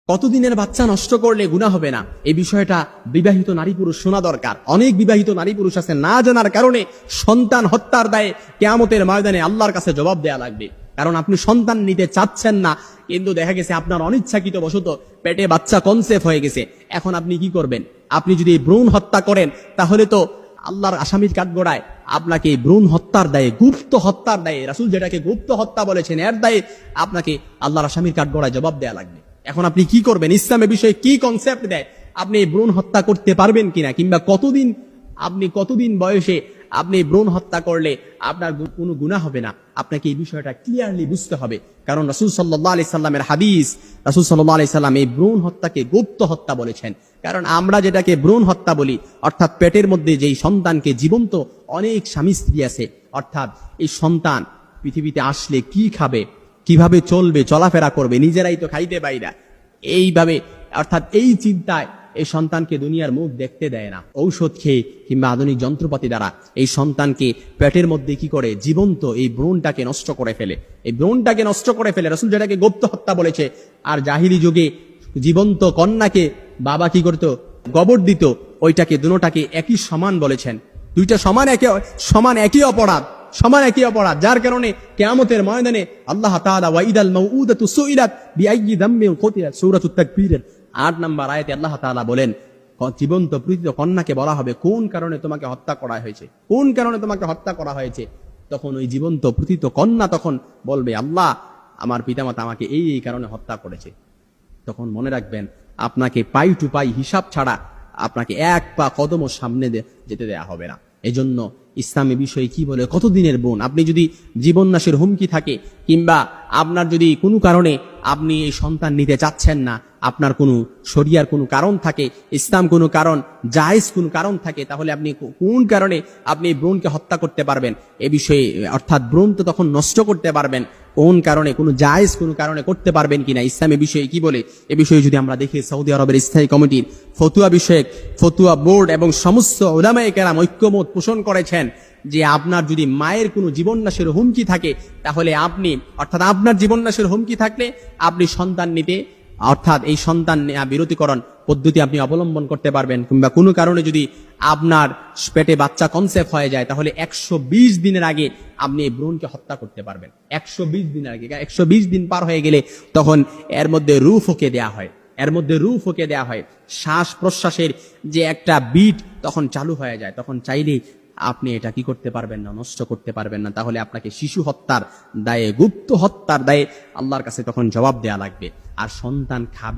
কতদিনের বাচ্চা নষ্ট করলে গুনাহ হবে না, এই বিষয়টা বিবাহিত নারী পুরুষ শোনা দরকার। অনেক বিবাহিত নারী পুরুষ আছে না জানার কারণে সন্তান হত্যার দায়ে কিয়ামতের ময়দানে আল্লাহর কাছে জবাব দেয়া লাগবে। কারণ আপনি সন্তান নিতে চাচ্ছেন না, কিন্তু দেখা গেছে আপনার অনিচ্ছাকৃত বশত পেটে বাচ্চা কনসেপ্ট হয়ে গেছে। এখন আপনি কি করবেন? আপনি যদি ভ্রূণ হত্যা করেন তাহলে তো আল্লাহর আসামির কাঠগড়ায় আপনাকে ভ্রূণ হত্যার দায়ে, গুপ্ত হত্যার দায়ে, রাসূল যেটাকে গুপ্ত হত্যা বলেছেন, এর দায়ে আপনাকে আল্লাহর আসামির কাঠগড়ায় জবাব দেয়া লাগবে। এখন আপনি কি করবেন? ইসলামের বিষয়ে কি কনসেপ্ট দেয়? আপনি ভ্রূণ হত্যা করতে পারবেন কিনা, কিংবা কতদিন বয়সে আপনি ভ্রূণ হত্যা করলে আপনার কোনো গুনাহ হবে না, আপনাকে এই বিষয়টা ক্লিয়ারলি বুঝতে হবে। কারণ রাসূল সাল্লাল্লাহু আলাইহি সাল্লামের হাদিস, রাসূল সাল্লাল্লাহু আলাইহি সাল্লাম এই ভ্রূণ হত্যাকে গুপ্ত হত্যা বলেছেন। কারণ আমরা যেটাকে ভ্রূণ হত্যা বলি, অর্থাৎ পেটের মধ্যে যেই সন্তানকে জীবন্ত, অনেক স্বামী স্ত্রী আছে, অর্থাৎ এই সন্তান পৃথিবীতে আসলে কি খাবে, কিভাবে চলবে, চলাফেরা করবে, নিজেরাই তো খাইতে পারি না, এইভাবে অর্থাৎ এই চিন্তায় এই সন্তানকে দুনিয়ার মুখ দেখতে দেয় না। ঔষধ খেয়ে কিংবা আধুনিক যন্ত্রপাতি দ্বারা এই সন্তানকে পেটের মধ্যে কি করে জীবন্ত এই ভ্রূণটাকে নষ্ট করে ফেলে, এই ভ্রূণটাকে নষ্ট করে ফেলে। রাসূল যেটাকে গুপ্ত হত্যা বলেছে। আর জাহিলি যুগে জীবন্ত কন্যাকে বাবা কি করতো? গোবর দিত। ওইটাকে দুটোটাকে একই সমান বলেছেন। দুইটা সমান একই অপরাধ, যার কারণে কিয়ামতের ময়দানে আল্লাহ তাআলা ওয়াইদাল মাউউদাতু সুইলাত বিআইয়ি যামবিন কুতিলাত, সূরাতুত তাকবীরের ৮ নম্বর আয়াতে আল্লাহ তাআলা বলেন, জীবন্ত প্রীত কন্যাকে বলা হবে কোন কারণে তোমাকে হত্যা করা হয়েছে। তখন ওই জীবন্ত প্রীত কন্যা তখন বলবে, আল্লাহ, আমার পিতামাতা আমাকে এই কারণে হত্যা করেছে। তখন মনে রাখবেন, আপনাকে পাই টু পাই হিসাব ছাড়া আপনাকে এক পা কদমও সামনে যেতে দেয়া হবে না। এজন্য ইসলামী বিষয়ে কি বলে, কতদিনের বোন, আপনি যদি জীবন নাশের হুমকি থাকে, কিংবা আপনার যদি কোনো কারণে আপনি এই সন্তান নিতে চাচ্ছেন না, আপনার কোনো শরিয়ার কোনো কারণ থাকে, ইসলাম কোনো কারণ, জায়েজ কোনো কারণ থাকে, তাহলে আপনি কোন কারণে আপনি ভ্রূণকে হত্যা করতে পারবেন এ বিষয়ে, অর্থাৎ ভ্রূণ তো তখন নষ্ট করতে পারবেন, কোন কারণে, কোনো জায়েজ কোনো কারণে করতে পারবেন কিনা, ইসলামের বিষয়ে কি বলে এ বিষয়ে যদি আমরা দেখি, সৌদি আরবের স্থায়ী কমিটির ফতুয়া বোর্ড এবং সমস্ত উলামায়ে কেরাম ঐক্যমত পোষণ করেছেন যে আপনার যদি মায়ের কোনো জীবননাশের হুমকি থাকে, তাহলে আপনি, অর্থাৎ আপনার জীবননাশের হুমকি থাকলে আপনি সন্তান নিতে, অর্থাৎ এই সন্তান বিরতিকরণ পদ্ধতি আপনি অবলম্বন করতে পারবেন। কিংবা কোনো কারণে যদি আপনার পেটে বাচ্চা কনসেপ্ট হয়ে যায়, তাহলে 120 দিনের আগে আপনি এই ভ্রূণকে হত্যা করতে পারবেন। 120 দিনের আগে, 120 দিন পার হয়ে গেলে তখন এর মধ্যে রূহ ফুঁকে দেয়া হয়, শ্বাস প্রশ্বাসের যে একটা বিট তখন চালু হয়ে যায়। তখন চাইলেই আপনি এটা কি করতে পারবেন না, নষ্ট করতে পারবেন না। তাহলে আপনাকে শিশু হত্যার দায়ে, গুপ্ত হত্যার দায়ে আল্লাহর কাছে তখন জবাব দেয়া লাগবে। আর সন্তান খাবে